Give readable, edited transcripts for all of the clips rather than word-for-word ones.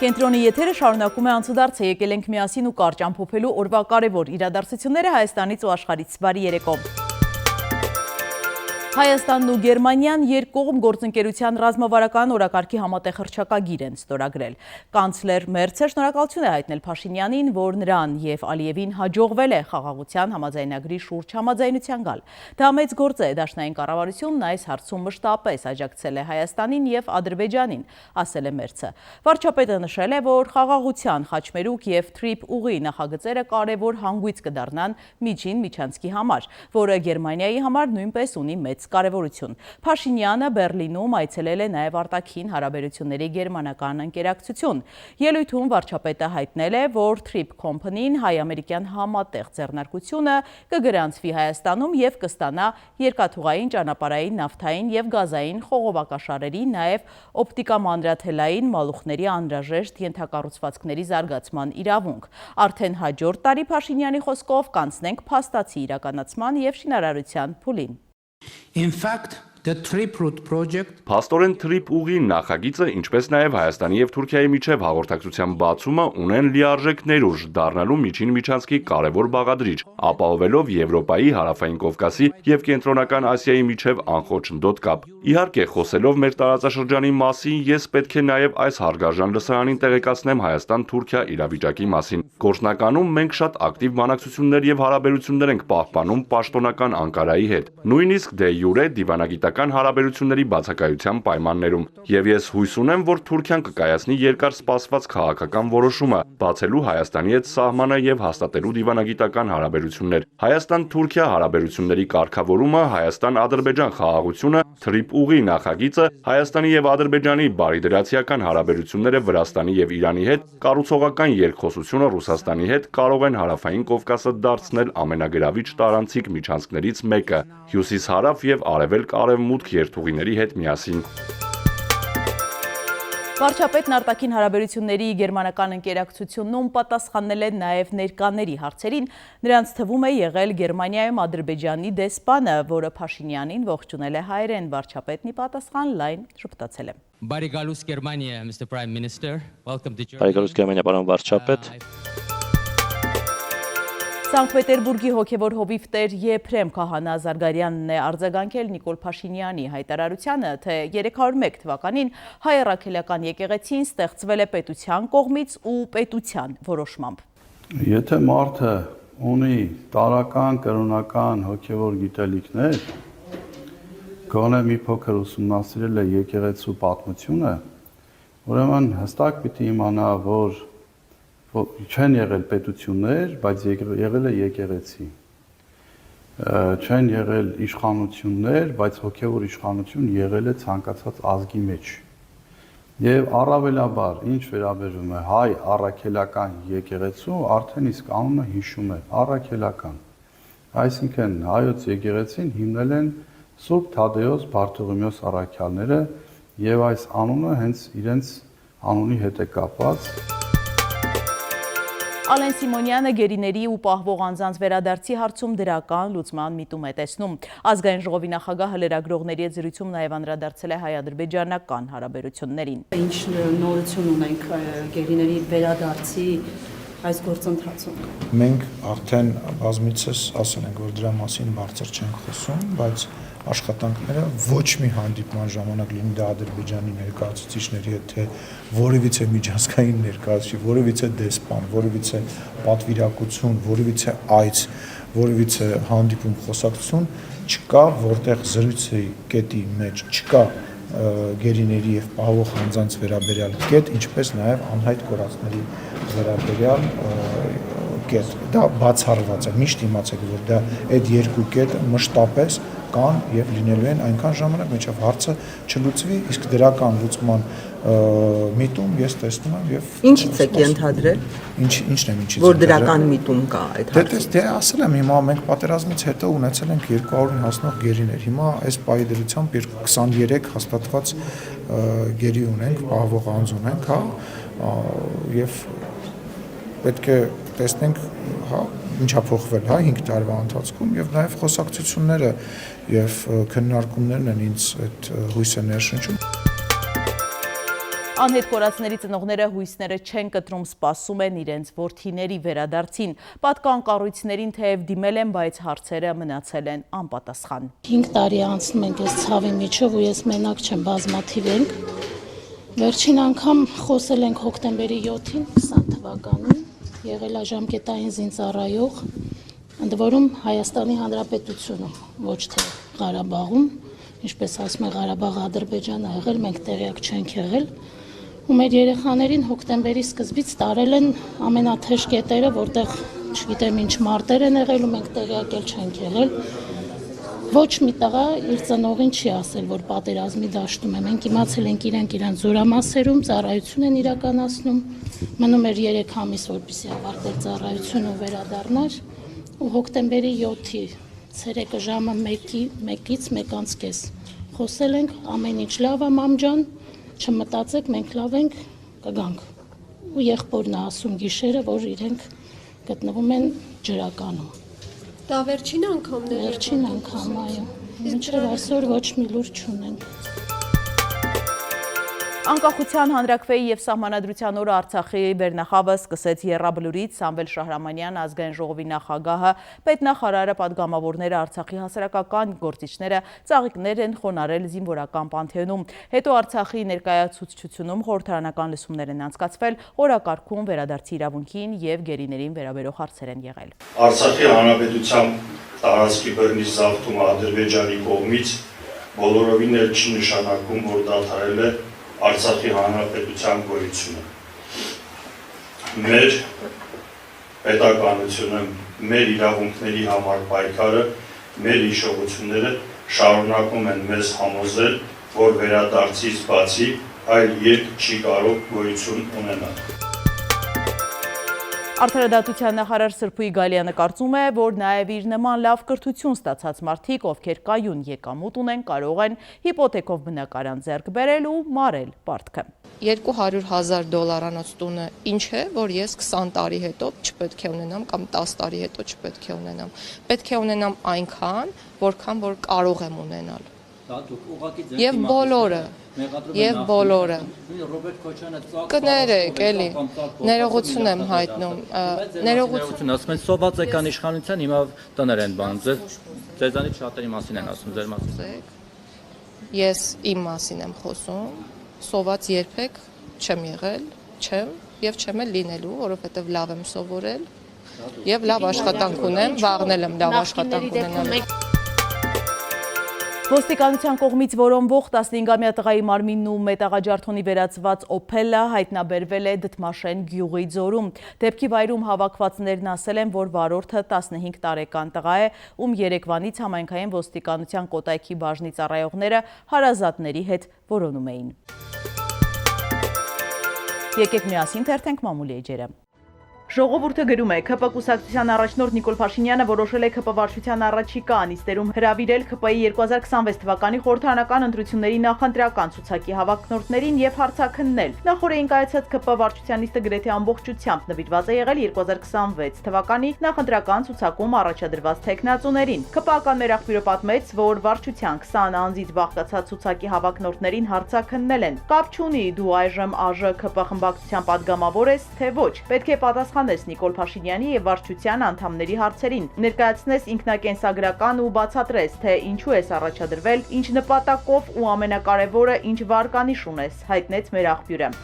Կենտրոնի եթերը շարունակում է անցուդարձ է, եկել ենք միասին ու կարճ ամփոփելու օրվա կարևոր իրադարձությունները Հայաստանից ու աշխարհից։ Բարի երեկո։ Հայաստանն ու Գերմանիան երկկողմ գործընկերության ռազմավարական օրակարգի համատեղ հռչակագիր են ստորագրել։ Կանցլեր Մերցը շնորհակալություն է հայտնել Փաշինյանին, որ նրան եւ Ալիևին հաջողվել է խաղաղության համաձայնագրի շուրջ համաձայնության գալ։ Դա մեծ գործ է, դաշնային կառավարությունն այս հարցում մշտապես աջակցել է Հայաստանին եւ Ադրբեջանին, ասել է Մերցը։ Վարչապետը նշել է, որ խաղաղության խաչմերուկ եւ թրիփ ուղի նախագծերը կարևոր հանգույց կդառնան միջանցքի համար, որը Գերմանիայի համար նույնպես ունի մեծ կարևորություն։ Փաշինյանը Բեռլինում այցելել է նաև արտաքին հարաբերությունների գերմանական ընկերակցություն։ Ելույթում վարչապետը հայտնել է, որ Trip Company-ն հայ-ամերիկյան համատեղ ձեռնարկությունը կգրանցվի Հայաստանում եւ կստանա երկաթուղային, ճանապարհային, նավթային եւ գազային խողովակաշարերի, նաև օպտիկամանրաթելային մալուխների անհրաժեշտ ենթակառուցվածքների զարգացման իրավունք։ Արդեն հաջորդ տարի Փաշինյանի խոսքով կանցնենք փաստացի իրականացման եւ շինարարության փուլին։ In fact, the Trip Route project Փաստորեն Trip ուղի նախագիծը, ինչպես նաև Հայաստանի եւ Թուրքիայի միջև հաղորդակցության բացումը ունեն լիարժեք ներուժ դառնալու միջանցքի կարևոր բաղադրիչ, ապահովելով Եվրոպայի, Հարավային Կովկասի եւ Կենտրոնական Ասիայի միջև անխոչնդոտ կապ։ Իհարկե, խոսելով մեր տարածաշրջանի մասին, ես պետք է նաև այս հարգարժան լսարանին տեղեկացնեմ Հայաստան-Թուրքիա իրավիճակի մասին։ Գործնականում մենք շատ ակտիվ բանակցություններ եւ հարաբերություններ ենք պահպանում պաշտոնական Անկարայի հետ, նույնիսկ դե յուրե դիվանագիտական հարաբերությունների բացակայության պայմաններում։ Եվ ես հույս ունեմ, որ Թուրքիան կկայացնի երկար սպասված քաղաքական որոշումը, բացելու Հայաստանի հետ սահմանը եւ հաստատելու դիվանագիտական հարաբերություններ։ Հայաստան-Թուրքիա հարաբերությունների կարգավորումը, Հայաստան-Ադրբեջան խաղաղությունը, Trip ուղի նախագիծը, Հայաստանի եւ Ադրբեջանի բարիդրացիական հարաբերությունները Վրաստանի եւ Իրանի հետ, կառուցողական երկխոսությունը Ռուսաստանի հետ կարող են Հարավային Կովկասը դարձնել ամենագրավիչ տարանցիկ միջանցքներից մեկը, հյուսիս-հարավ եւ արևելք-արևմուտք երթուղիների հետ միասին։ Վարչապետն արտաքին հարաբերությունների գերմանական ընկերակցությունում պատասխանել է նաև ներկաների հարցերին, նրանց թվում է եղել Գերմանիայում Ադրբեջանի դեսպանը, որը Փաշինյանին ողջունել է հայերեն, վարչապետն ի պատասխան լայն ժպտացել է։ Բարեկալուս Գերմանիա, Mr. Prime Minister, welcome to Germany. Բարեկալուս Գերմանիա, պարոն վարչապետ։ Սանկտ Պետերբուրգի հոգևոր հովիվ տեր Եփրեմ Քահանա Զարգարյանն է արձագանքել Նիկոլ Փաշինյանի հայտարարությանը, թե 301 թվականին հայ առաքելական եկեղեցին ստեղծվել է պետության կողմից ու պետության որոշմամբ։ Եթե մարդը ունի տարական, կրոնական, հոգևոր գիտելիքներ, գոնե մի փոքր ուսումնասիրել է եկեղեցու պատմությունը, ուրեմն հստակ պիտի իմանա, որ չեն եղել պետություններ, բայց եղել է եկեղեցի։ Չեն եղել իշխանություններ, բայց հոգևոր իշխանություն եղել է ցանկացած ազգի մեջ։ Եվ առավելաբար, ինչ վերաբերում է հայ առաքելական եկեղեցու, արդեն իսկ անունը հիշում է առաքելական։ Այսինքն հայոց եկեղեցին հիմնել են Սուրբ Թադեոս Բարթողոմեոս առաքյալները, եւ այս անունը հենց իրենց անունի հետ է կապված։ Ալեն Սիմոնյանը գերիների ու պահվող անձանց վերադարձի հարցում դրական լուծման միտում է տեսնում։ Ազգային ժողովի նախագահը լրագրողների հետ զրույցում նաև անդրադարձել է հայ-ադրբեջանական հարաբերություններին։ Ինչ նորություն ունենք գերիների վերադարձի այս գործընթացում։ Մենք արդեն բազմիցս ասել ենք, որ դրա մասին բարձր չենք խոսում, բայց աշխատանքները ոչ մի հանդիպման ժամանակ լինի դա Ադրբեջանի ներկայացուցիչների հետ, թե որևիցե միջազգային ներկայացուցիչ, որևիցե դեսպան, որևիցե պատվիրակություն, որևիցե այց, որևիցե հանդիպում խոսակցություն չկա, որտեղ զրույցի կետի մեջ չկա գերիների եւ պահվող անձանց վերաբերյալ կետ, ինչպես նաեւ անհայտ կորածների վերաբերյալ կետ։ Դա բացառված է, միշտ իմացեք, որ դա այդ երկու կետը մշտապես կան եւ լինելու են այնքան ժամանակ, մինչեւ հարցը չլուծվի, իսկ դրական լուծման միտում ես տեսնում եմ եւ Ինչից եք ենթադրել։ Ինչն է ինչից։ Որ դրական միտում կա այդ հարցը։ Դե ասել եմ, հիմա մենք պատերազմից հետո ունեցել ենք 200-ին հասնող գերիներ։ Հիմա այս պայդրությամբ 23 հաստատված գերի ունենք, պահվող անձ ունենք, հա, եւ պետք է տեսնենք, հա, ինչա փոխվել, հա, 5 տարվա ընթացքում եւ նաեւ խոսակցությունները եւ քննարկումներն են ինձ այդ հույսը ներշնչում։ Անհետ կորածների ծնողները հույսները չեն կտրում, սպասում են իրենց որդիների վերադարձին։ Պատկան կառույցներին թեև դիմել են, բայց հարցերը մնացել են անպատասխան։ 5 տարի անցնում ենք այս ցավի միջով ու ես մենակ չեմ, բազմաթիվ ենք։ Վերջին անգամ խոսել ենք հոկտեմբերի 7-ին 20 թվականին, եղել է ժամկետային զինծառայող, ընդ որում Հայաստանի Հանրապետությունում, ոչ թե Ղարաբաղում, ինչպես ասում է Ղարաբաղը Ադրբեջանը եղել, մենք տեղյակ չենք եղել։ Ու մեր երեխաներին հոկտեմբերի սկզբից տարել են ամենաթեժ կետերը, որտեղ չգիտեմ ինչ մարտեր են եղել ու մենք տեղյակել չենք եղել։ Ոչ մի տղա իր ծնողին չի ասել, որ պատերազմի դաշտում է։ Մենք իմացել ենք իրենք իրենց զորամասերում ծառայություն են իրականացնում։ Մնում էր 3 ամիս, որպեսզի ավարտեր ծառայությունը ու վերադառնար։ Ու հոկտեմբերի 7-ի ցերեկը ժամը 1-ից 1:30 խոսել ենք, ամեն ինչ լավ է, մամ ջան, չմտածեք, մենք լավ ենք, կգանք։ Ու եղբորն է ասում գիշերը, որ իրենք գտնվում են ջրականում։ Դա վերջին անգամն է։ Վերջին անգամ, այո։ Մինչև այսօր ոչ մի լուր չունենք։ Անկախության հանրաքվեի և սահմանադրության օրը Արցախի վերնախավը սկսեց եռաբլուրից Սամվել Շահրամանյան, ազգային ժողովի նախագահը, պետնախարարը, պատգամավորները, Արցախի հասարակական գործիչները ծաղիկներ են խոնարհել զինվորական պանթեոնում։ Հետո Արցախի ներկայացուցչությունում խորհրդարանական լսումներ են անցկացվել, օրակարգում վերադարձի իրավունքին և գերիներին վերաբերող հարցեր են եղել։ Արցախի հանրապետության տարածքի բռնի զավթումը Ադրբեջանի կողմից բոլորովին էլ չի նշանակում, որ դադարել է Արցախի հանրապետության գոյությունը։ Մեր պետականությունը, մեր իրավունքների համար պայքարը, մեր հիշողությունները շարունակում են մեզ համոզել, որ վերադարձից բացի այլ երկ չի կարող գոյություն ունենալ։ Արդարադատության նախարար Սրփուի Գալյանը կարծում է, որ նաև իր նման լավ կրթություն ստացած մարդիկ, ովքեր կայուն եկամուտ ունեն, կարող են հիպոթեքով բնակարան ձեռք բերել ու մարել պարտքը։ $200,000 տունը ինչ է, որ ես 20 տարի հետո չպետք է ունենամ կամ 10 տարի հետո չպետք է ունենամ։ Պետք է ունենամ այնքան, որքան որ կարող եմ ունենալ։ Եվ բոլորը կներեք, էլի, ներողություն եմ հայտնում, ներողություն ասում են, սոված եկան իշխանության, հիմա տներ են բանում, ձեզանից շատերի մասին են ասում, ձեր մասին։ Ես իմ մասին եմ խոսում, սոված երբեք չեմ եղել, չեմ և չեմ էլ լինելու, որովհետև լավ եմ սովորել և լավ աշխատանք ունեմ, վաղնել եմ լավ աշխատանք ունենալու։ Ոստիկանության կողմից որոնվող 15-ամյա տղայի մարմինն ու մետաղաջարդոնի վերածված օփելը հայտնաբերվել է Դդմաշեն գյուղի ձորում։ Դեպքի վայրում հավաքվածներն ասել են, որ վարորդը 15 տարեկան տղա է, ում երեկվանից համայնքային ոստիկանության Կոտայքի բաժնի ծառայողները հարազատների հետ որոնում էին։ Եկեք միասին թերթենք մամուլի էջերը։ Ժողովուրդը գրում է, ՔՊ կուսակցության առաջնորդ Նիկոլ Փաշինյանը որոշել է ՔՊ վարչության առաջիկա նիստերում հրավիրել ՔՊ-ի 2026 թվականի խորհրդարանական ընտրությունների նախընտրական ցուցակի հավաքնորդներին եւ հարցաքննել։ Նախորդին կայացած ՔՊ վարչության նիստը գրեթե ամբողջությամբ նվիրված է եղել 2026 թվականի նախընտրական ցուցակում առաջադրված թեկնածուներին։ ՔՊ-ական մեր աղբյուրը պատմեց, որ վարչության 20 անձից բաղկացած ցուցակի հավաքնորդներին հարցաքննել են։ Կապ չունի դու այժմ ԱԺ ՔՊ խմբակցության падգամավոր ես, թե ոչ։ Պետք է պատասխան Նիկոլ Փաշինյանի եւ վարչության անդամների հարցերին, ներկայացնես ինքնակենսագրական ու բացատրես, թե ինչու ես առաջադրվել, ինչ նպատակով ու ամենակարևորը ինչ վարկանիշ ունես, հայտնեց մեր աղբյուրը։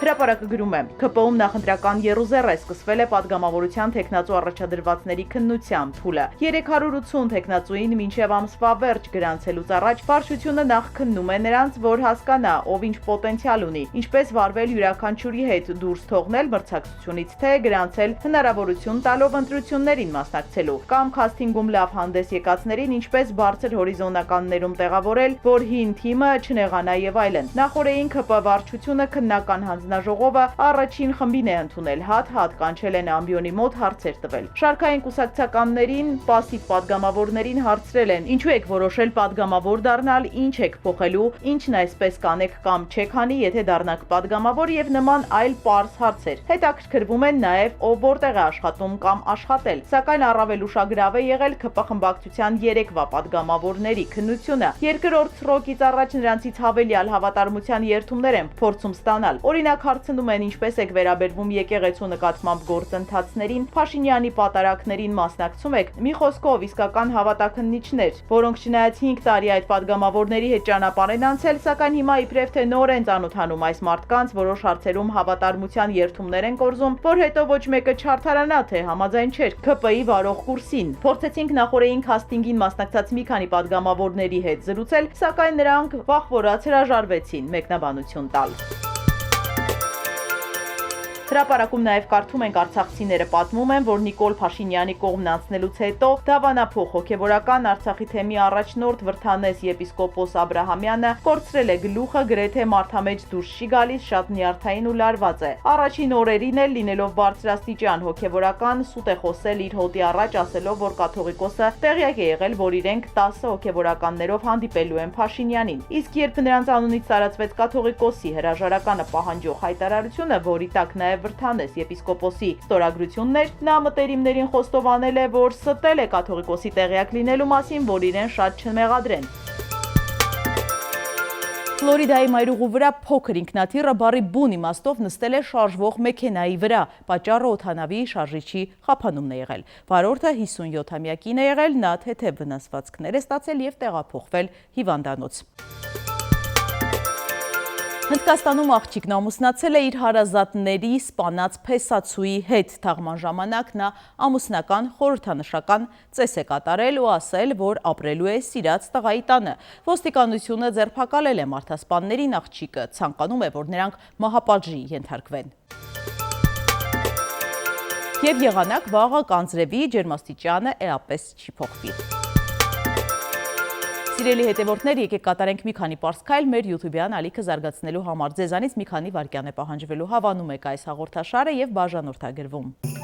Հրապարակը գրում է, ՔՊ-ում նախընտրական եռուզեռ է սկսվել է падգամավորության թեկնածու առաջադրվածների քննության փուլը։ 380 թեկնածուին մինչև ամսվա վերջ գրանցելուց առաջ վարչությունը նախ քննում է նրանց, որ հասկանա, ով ինչ պոտենցիալ ունի, ինչպես վարվել յուրաքանչյուրի հետ դուրս թողնել մրցակցությունից, թե գրանցել հնարավորություն տալով ընտրություններին մասնակցելու, կամ քասթինգում լավ հանդես եկածներին ինչպես բարձր հորիզոնականներում տեղավորել, որ հին թիմը չնեղանա եւ այլն։ Նախորդին ՔՊ վարչությունը քննական հանձնարարություն հանձնաժողովը առաջին խմբին է ընդունել հատ կանչել են ամբիոնի մոտ հարցեր տվել։ Շարքային կուսակցականներին, պասիվ падգամավորներին հարցրել են. ինչու եք որոշել падգամավոր դառնալ, ինչ եք փոխելու, ինչն այսպես կանեք կամ չեք անի, եթե դառնաք падգամավոր եւ նման այլ պարզ հարցեր։ Հետաքրքրվում են նաեւ ով որտեղ է աշխատում կամ աշխատել։ Սակայն առավել ուշագրավ է եղել ԿՊ խմբակցության 3-վա падգամավորների քննությունը։ Երկրորդ սրոկից առաջ նրանցից հավելյալ հավատարմության երդումներ են փորձում ստանալ։ Օրինակ հարցնում են ինչպես եք վերաբերվում եկեղեցու նկատմամբ գործընթացներին, Փաշինյանի պատարակներին մասնակցում եք։ Մի խոսքով իսկական հավատաքննիչներ, որոնք չնայած 5 տարի այդ падգամավորների հետ ճանապարհ են անցել, սակայն հիմա իբրև թե նոր են ծանոթանում այս մարդկանց, որոշ հարցերում հավատարմության երդումներ են կորզում, որ հետո ոչ մեկը չարթարանա, թե համաձայն չէր ԿՊ-ի վարող կուրսին։ Փորձեցինք նախորդային քաստինգին մասնակցած մի քանի падգամավորների հետ զրուցել, սակայն նրանք վախվորած հրաժարվեցին մեկնաբանություն տալ։ Հրապարակում նաև կարդում ենք արցախցիները պատմում են, որ Նիկոլ Փաշինյանի կողմն անցնելուց հետո դավանափոխ հոգևորական Արցախի թեմի առաջնորդ Վրթանես եպիսկոպոս Աբրահամյանը կորցրել է գլուխը, գրեթե մարդամեջ դուրս չի գալիս, շատ նյարդային ու լարված է։ Առաջին օրերին էլ լինելով բարձրաստիճան հոգևորական, սուտ է խոսել իր հոտի առաջ, ասելով, որ կաթողիկոսը տեղյակ է եղել, որ իրենք 10 հոգևորականներով հանդիպելու են Փաշինյանին։ Իսկ երբ նրանց անունից տարածվեց կաթողիկոսի հրաժարականը պահանջող հայտարարությունը, որի տակ նաև Վրթանես եպիսկոպոսի ստորագրություններ, նա մտերիմներին խոստովանել է, որ ստել է կաթողիկոսի տեղյակ լինելու մասին, որ իրեն շատ չմեղադրեն։ Ֆլորիդայի մայրուղու վրա փոքր ինքնաթիռը բառի բուն իմաստով նստել է շարժվող մեքենայի վրա, պատճառը օդանավի շարժիչի խափանումն է եղել։ Վարորդը 57-ամյակին է եղել, նա թեթև վնասվածքներ է ստացել եւ տեղափոխվել հիվանդանոց։ Հնդկաստանում աղջիկն ամուսնացել է իր հարազատների սպանած փեսացուի հետ։ Թաղման ժամանակ նա ամուսնական խորհրդանշական ծես է կատարել ու ասել, որ ապրելու է սիրած տղայի տանը։ Ոստիկանությունը ձերբակալել է մարդասպաններին, աղջիկը ցանկանում է, որ նրանք մահապատժի ենթարկվեն։ Եվ եղանակ վաղը կանձրևի, ջերմաստիճանը էապես չի փոխվի։ Սիրելի հետևորդներ, եկեք կատարենք մի քանի պարզ քայլ մեր YouTube-յան ալիքը զարգացնելու համար։ Ձեզանից մի քանի վայրկյան է պահանջվելու, հավանում եք այս հաղորդաշարը եւ բաժանորդագրվում։